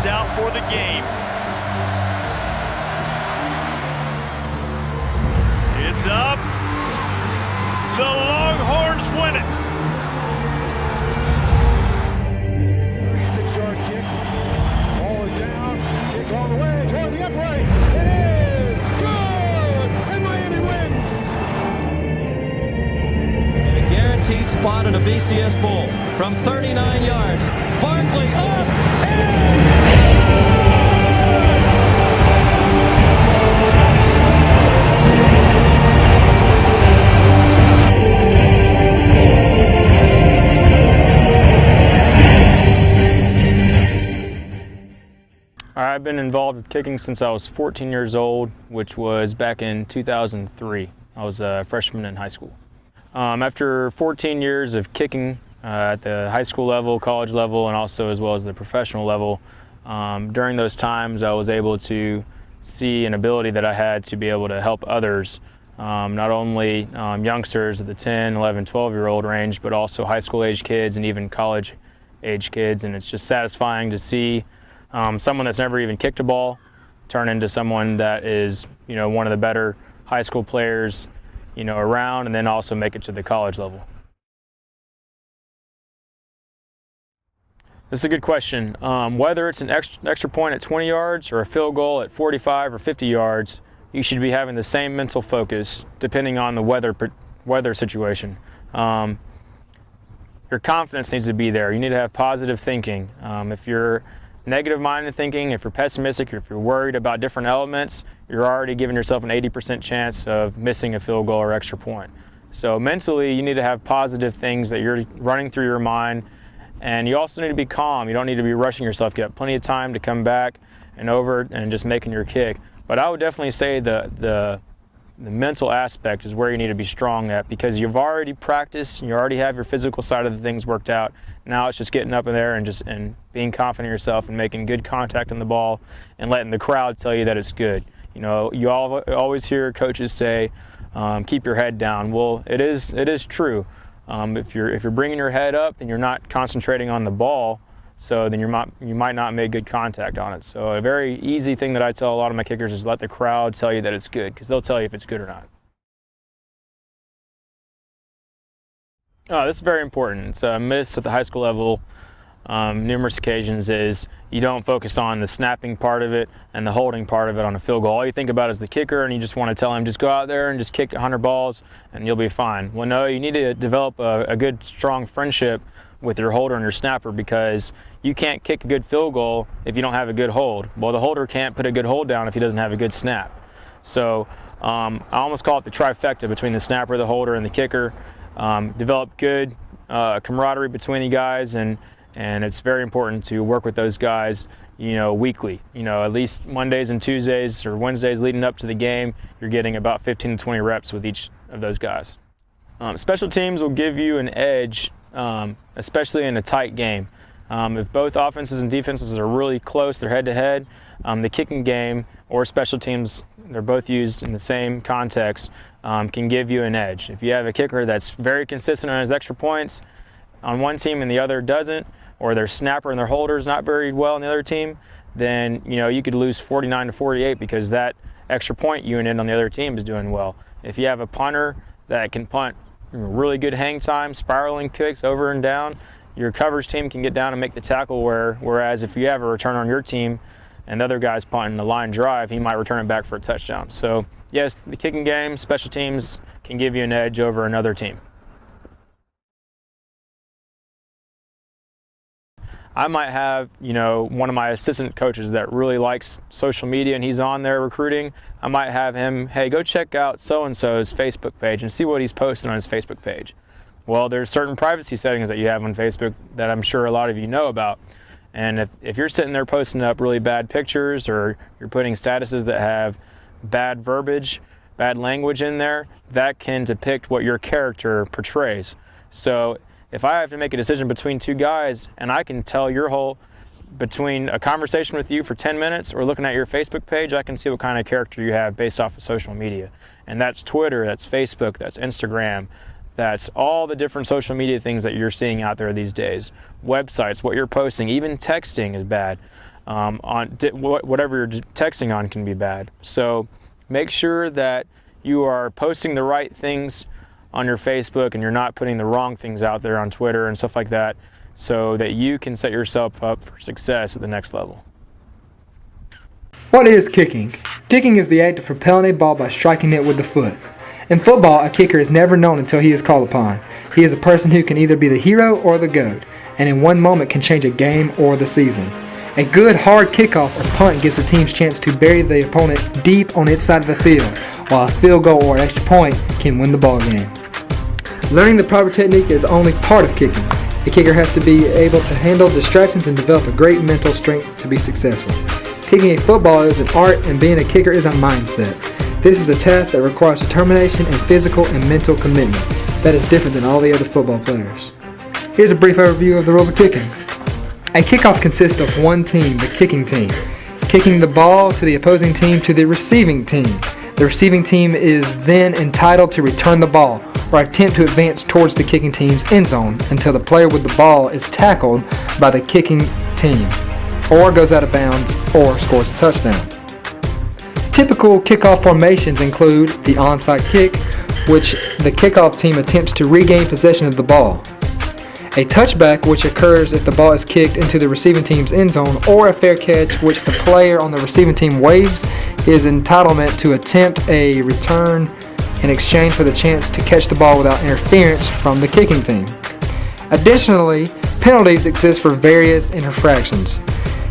heads out for the game. It's up. The Longhorns win it. 36-yard kick. Ball is down. Kick all the way toward the uprights. It is good, and Miami wins. A guaranteed spot in a BCS Bowl from 39 yards. Barkley up and I've been involved with kicking since I was 14 years old, which was back in 2003. I was a freshman in high school. After 14 years of kicking at the high school level, college level, and also as well as the professional level, during those times I was able to see an ability that I had to be able to help others, not only youngsters at the 10, 11, 12-year-old range, but also high school age kids and even college age kids. And it's just satisfying to see someone that's never even kicked a ball turn into someone that is, one of the better high school players, around, and then also make it to the college level. This is a good question. Whether it's an extra point at 20 yards or a field goal at 45 or 50 yards, you should be having the same mental focus depending on the weather situation. Your confidence needs to be there. You need to have positive thinking. If you're negative-minded thinking, if you're pessimistic, or if you're worried about different elements, you're already giving yourself an 80% chance of missing a field goal or extra point. So mentally, you need to have positive things that you're running through your mind, and you also need to be calm. You don't need to be rushing yourself. You have plenty of time to come back and over and just making your kick. But I would definitely say the mental aspect is where you need to be strong at, because you've already practiced, you already have your physical side of the things worked out. Now it's just getting up in there and being confident in yourself and making good contact on the ball and letting the crowd tell you that it's good. You always hear coaches say, keep your head down. Well, it is true. If you're bringing your head up, then you're not concentrating on the ball, so then you might not make good contact on it. So a very easy thing that I tell a lot of my kickers is let the crowd tell you that it's good, because they'll tell you if it's good or not. This is very important. It's a miss at the high school level numerous occasions is you don't focus on the snapping part of it and the holding part of it on a field goal. All you think about is the kicker, and you just want to tell him, just go out there and just kick 100 balls and you'll be fine. Well, no, you need to develop a good, strong friendship with your holder and your snapper, because you can't kick a good field goal if you don't have a good hold. Well, the holder can't put a good hold down if he doesn't have a good snap. So I almost call it the trifecta between the snapper, the holder, and the kicker. Develop good camaraderie between you guys, and it's very important to work with those guys, weekly. At least Mondays and Tuesdays or Wednesdays leading up to the game, you're getting about 15 to 20 reps with each of those guys. Special teams will give you an edge, especially in a tight game. If both offenses and defenses are really close, they're head-to-head, the kicking game or special teams, they're both used in the same context, can give you an edge. If you have a kicker that's very consistent on his extra points on one team and the other doesn't, or their snapper and their holder's not very well on the other team, then you could lose 49 to 48 because that extra point unit on the other team is doing well. If you have a punter that can punt really good hang time, spiraling kicks over and down, your coverage team can get down and make the tackle, whereas if you have a return on your team and the other guy's punting a line drive, he might return it back for a touchdown. So yes, the kicking game, special teams can give you an edge over another team. I might have, one of my assistant coaches that really likes social media and he's on there recruiting. I might have him, hey, go check out so-and-so's Facebook page and see what he's posting on his Facebook page. Well, there's certain privacy settings that you have on Facebook that I'm sure a lot of you know about. And if you're sitting there posting up really bad pictures, or you're putting statuses that have bad verbiage, bad language in there, that can depict what your character portrays. So if I have to make a decision between two guys and I can tell between a conversation with you for 10 minutes or looking at your Facebook page, I can see what kind of character you have based off of social media. And that's Twitter, that's Facebook, that's Instagram, that's all the different social media things that you're seeing out there these days. Websites, what you're posting, even texting is bad. whatever you're texting on can be bad. So make sure that you are posting the right things on your Facebook and you're not putting the wrong things out there on Twitter and stuff like that, so that you can set yourself up for success at the next level. What is kicking? Kicking is the act of propelling a ball by striking it with the foot. In football, a kicker is never known until he is called upon. He is a person who can either be the hero or the GOAT, and in one moment can change a game or the season. A good hard kickoff or punt gives the team's chance to bury the opponent deep on its side of the field, while a field goal or extra point can win the ball game. Learning the proper technique is only part of kicking. A kicker has to be able to handle distractions and develop a great mental strength to be successful. Kicking a football is an art, and being a kicker is a mindset. This is a task that requires determination and physical and mental commitment that is different than all the other football players. Here's a brief overview of the rules of kicking. A kickoff consists of one team, the kicking team, kicking the ball to the opposing team to the receiving team. The receiving team is then entitled to return the ball or attempt to advance towards the kicking team's end zone until the player with the ball is tackled by the kicking team, or goes out of bounds, or scores a touchdown. Typical kickoff formations include the onside kick, which the kickoff team attempts to regain possession of the ball, a touchback, which occurs if the ball is kicked into the receiving team's end zone, or a fair catch, which the player on the receiving team waives his entitlement to attempt a return in exchange for the chance to catch the ball without interference from the kicking team. Additionally, penalties exist for various infractions,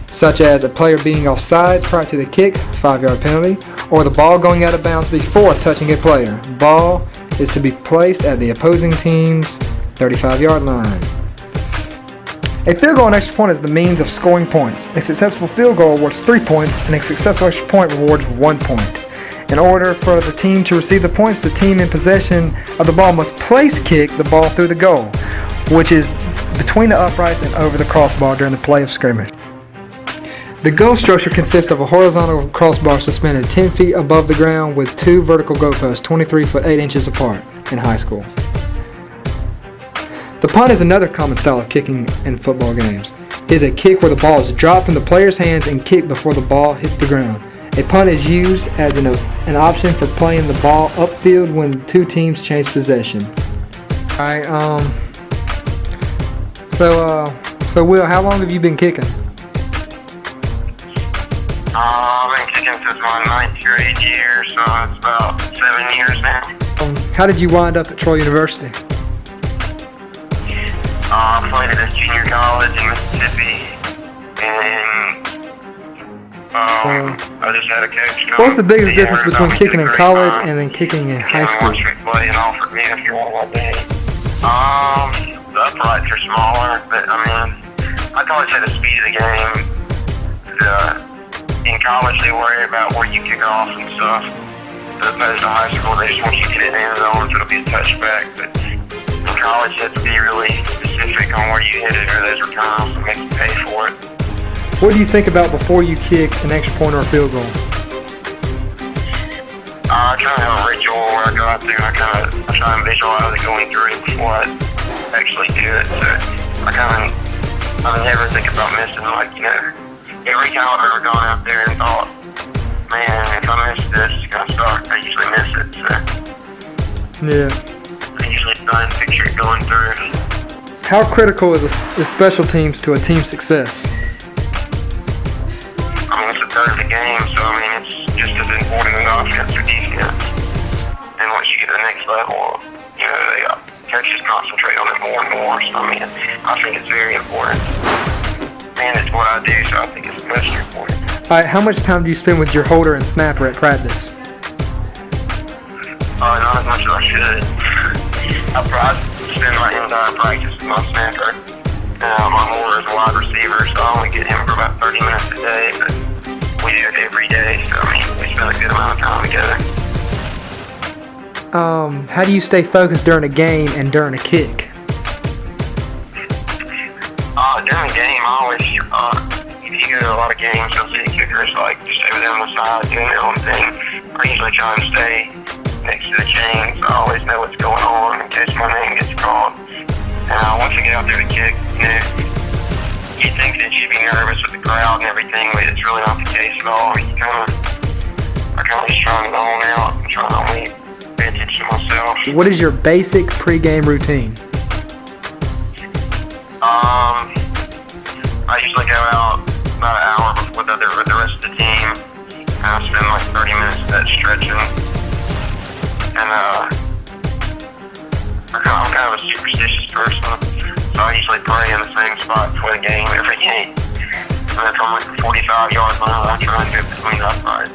such as a player being offsides prior to the kick, 5-yard penalty, or the ball going out of bounds before touching a player. The ball is to be placed at the opposing team's 35-yard line. A field goal and extra point is the means of scoring points. A successful field goal awards 3 points, and a successful extra point rewards 1 point. In order for the team to receive the points, the team in possession of the ball must place kick the ball through the goal, which is between the uprights and over the crossbar during the play of scrimmage. The goal structure consists of a horizontal crossbar suspended 10 feet above the ground with 2 vertical goalposts 23 foot 8 inches apart in high school. The punt is another common style of kicking in football games. It is a kick where the ball is dropped from the player's hands and kicked before the ball hits the ground. A punt is used as an option for playing the ball upfield when two teams change possession. Alright, so Will, how long have you been kicking? I've been kicking since my 9th grade year, so it's about 7 years now. How did you wind up at Troy University? I played at a junior college in Mississippi, and I just had a coach come. What's the biggest difference between kicking in college and then kicking in high school? He play and offered me if you want one day. The uprights are smaller, but I mean, I college had the speed of the game. In college, they worry about where you kick off and stuff. As opposed to high school, they just want you to get it in the zone, so it'll be a touchback. But in college, you have to be really specific on where you hit it, or those returns will make you pay for it. What do you think about before you kick an extra point or a field goal? I kind of have a ritual where I go out there and I try and visualize it going through it before I actually do it. So I never think about missing. Like, you know, every time I've ever gone out there and thought, man, if I miss this, it's going to suck, I usually miss it. So yeah. I usually try and picture it going through. How critical is special teams to a team's success? I mean, it's a third of the game, so I mean, it's just as important as offense or defense. And once you get to the next level, you know, coaches concentrate on it more and more. So I mean, I think it's very important. And it's what I do, so I think it's especially important. Alright, how much time do you spend with your holder and snapper at practice? Not as much as I should. I probably spend my entire practice with my snapper. My holder is a wide receiver, so I only get him for about 30 minutes a day, but we do it every day, so I mean, we spend a good amount of time together. How do you stay focused during a game and during a kick? During the game, I always, if you go to a lot of games, you'll see kickers like just over there on the side doing their own thing. I usually try and stay next to the chains. I always know what's going on in case my name gets called. And once I get out there to kick, you know, you think that you'd be nervous with the crowd and everything, but it's really not the case at all. I kind of just trying to zone out and trying to only pay attention to myself. What is your basic pregame routine? I usually go out about an hour with the rest of the team. I spend like 30 minutes of that stretching. And I'm kind of a superstitious person, so I usually pray in the same spot for the game every game. And if I'm like 45 yards line, I try and get between uprights.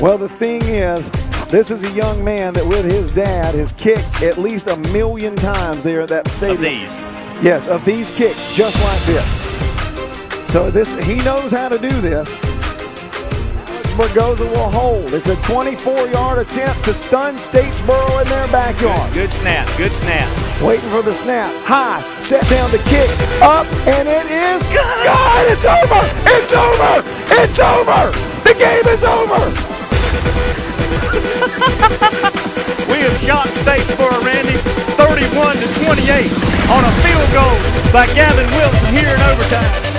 Well, the thing is, this is a young man that with his dad has kicked at least 1 million times there at that stadium. Of these. Yes, of these kicks, just like this. So he knows how to do this. Alex Burgoza will hold. It's a 24-yard attempt to stun Statesboro in their backyard. Good snap, good snap. Waiting for the snap. High, set down the kick, up, and it is good! It's over! It's over! It's over! The game is over! We have shocked Statesboro, Randy, 31-28 on a field goal by Gavin Wilson here in overtime.